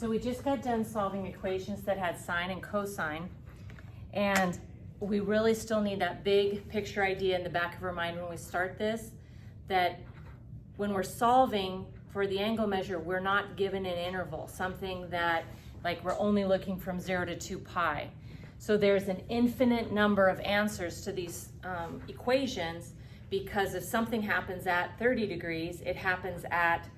So we just got done solving equations that had sine and cosine, and we really still need that big picture idea in the back of our mind when we start this, that when we're solving for the angle measure, we're not given an interval, something that like we're only looking from 0 to 2 pi. So there's an infinite number of answers to these equations, because if something happens at 30 degrees, it happens at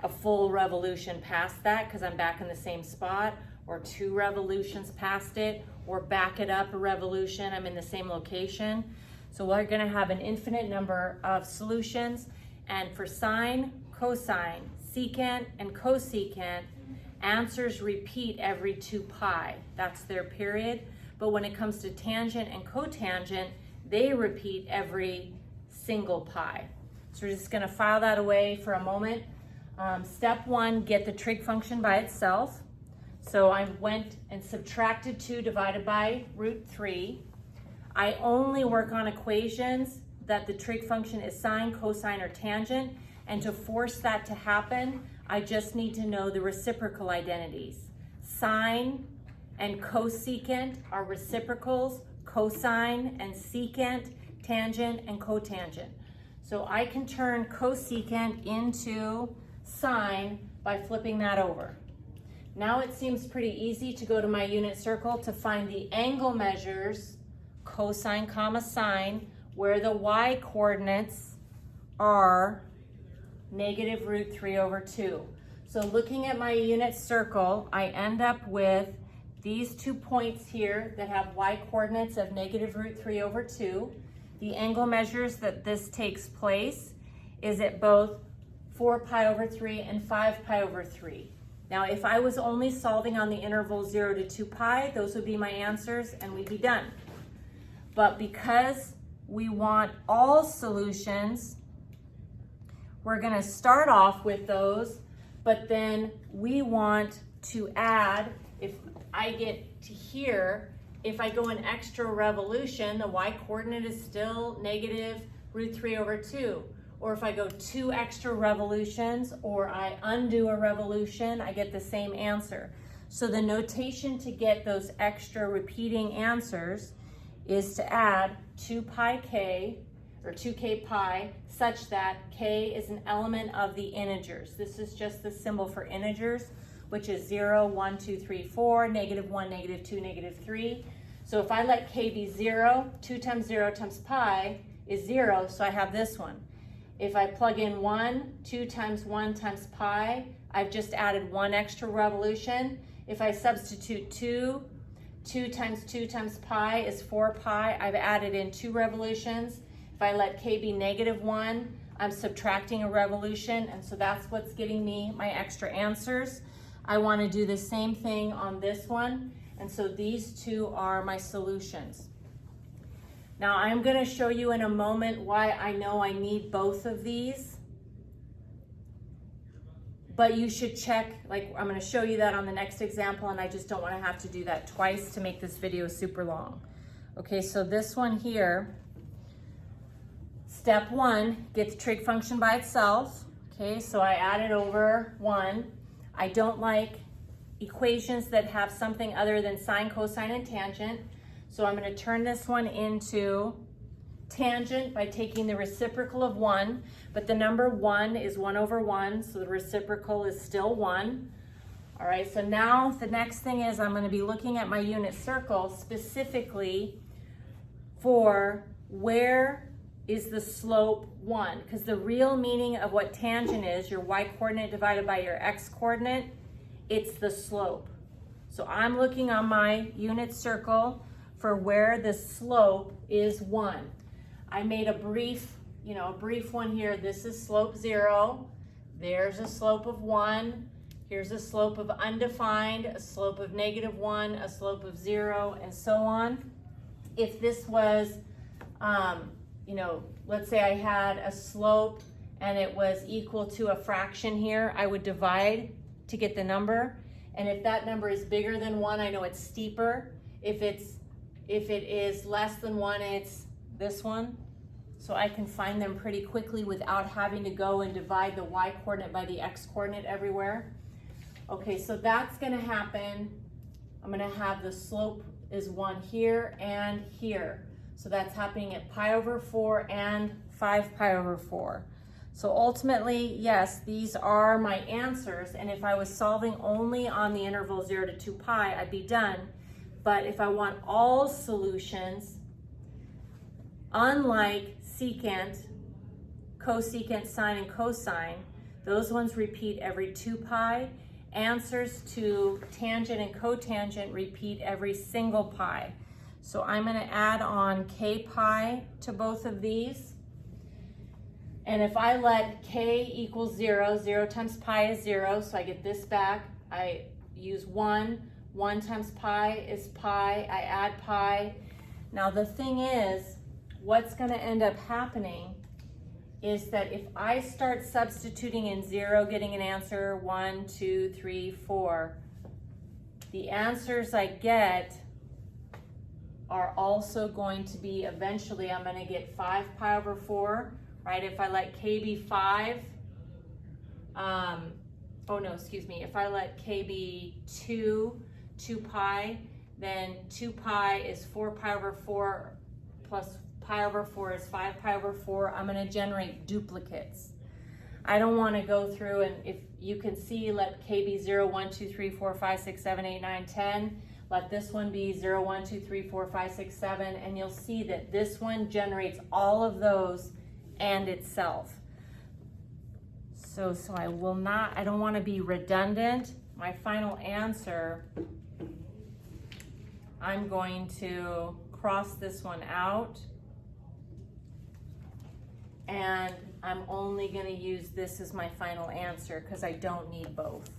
a full revolution past that because I'm back in the same spot, or 2 revolutions past it, or back it up a revolution, I'm in the same location. So we're gonna have an infinite number of solutions, and for sine, cosine, secant, and cosecant, answers repeat every 2 pi. That's their period. But when it comes to tangent and cotangent, they repeat every single pi. So we're just gonna file that away for a moment. Step 1, get the trig function by itself. So I went and subtracted 2 divided by root 3. I only work on equations that the trig function is sine, cosine, or tangent. And to force that to happen, I just need to know the reciprocal identities. Sine and cosecant are reciprocals, cosine and secant, tangent and cotangent. So I can turn cosecant into sine by flipping that over. Now it seems pretty easy to go to my unit circle to find the angle measures, cosine comma sine, where the y coordinates are negative root 3 over 2. So looking at my unit circle, I end up with these 2 points here that have y coordinates of negative root 3 over 2. The angle measures that this takes place is at both 4 pi over 3 and 5 pi over 3. Now, if I was only solving on the interval 0 to 2 pi, those would be my answers and we'd be done. But because we want all solutions, we're gonna start off with those, but then we want to add, if I get to here, if I go an extra revolution, the y coordinate is still negative root 3 over 2. Or if I go 2 extra revolutions, or I undo a revolution, I get the same answer. So the notation to get those extra repeating answers is to add 2 pi k, or 2k pi, such that k is an element of the integers. This is just the symbol for integers, which is 0, 1, 2, 3, 4, negative 1, negative 2, negative 3. So if I let k be 0, 2 times 0 times pi is 0, so I have this one. If I plug in 1, 2 times 1 times pi, I've just added 1 extra revolution. If I substitute 2, 2 times 2 times pi is 4 pi. I've added in 2 revolutions. If I let k be negative 1, I'm subtracting a revolution, and so that's what's getting me my extra answers. I want to do the same thing on this one, and so these 2 are my solutions. Now I'm going to show you in a moment why I know I need both of these, but you should check, like I'm going to show you that on the next example, and I just don't want to have to do that twice to make this video super long. Okay, so this one here, step 1, get the trig function by itself. Okay, so I added over 1. I don't like equations that have something other than sine, cosine, and tangent. So I'm going to turn this one into tangent by taking the reciprocal of 1, but the number 1 is 1 over 1, so the reciprocal is still 1. All right, so now the next thing is I'm going to be looking at my unit circle specifically for where is the slope 1, because the real meaning of what tangent is, your y coordinate divided by your x coordinate, it's the slope. So I'm looking on my unit circle for where the slope is 1. I made a brief one here. This is slope 0. There's a slope of 1. Here's a slope of undefined, a slope of negative 1, a slope of 0, and so on. If this was, let's say I had a slope and it was equal to a fraction here, I would divide to get the number. And if that number is bigger than 1, I know it's steeper. If it is less than 1, it's this one. So I can find them pretty quickly without having to go and divide the y coordinate by the x coordinate everywhere. Okay, so that's gonna happen. I'm gonna have the slope is 1 here and here. So that's happening at pi over 4 and 5 pi over 4. So ultimately, yes, these are my answers. And if I was solving only on the interval 0 to 2 pi, I'd be done. But if I want all solutions, unlike secant, cosecant, sine, and cosine, those ones repeat every 2 pi. Answers to tangent and cotangent repeat every single pi. So I'm going to add on k pi to both of these. And if I let k equal 0, 0 times pi is 0, so I get this back. I use 1. 1 times pi is pi. I add pi. Now the thing is, what's going to end up happening is that if I start substituting in 0, getting an answer 1, 2, 3, 4, the answers I get are also going to be, eventually I'm going to get 5 pi over 4, right? If I let k be 5, if I let k be 2 pi, then 2 pi is 4 pi over 4 plus pi over 4 is 5 pi over 4. I'm going to generate duplicates. I don't want to go through, and if you can see, let k be 0, 1, 2, 3, 4, 5, 6, 7, 8, 9, 10. Let this one be 0, 1, 2, 3, 4, 5, 6, 7, and you'll see that this one generates all of those and itself. So I don't want to be redundant. My final answer, I'm going to cross this one out, and I'm only going to use this as my final answer because I don't need both.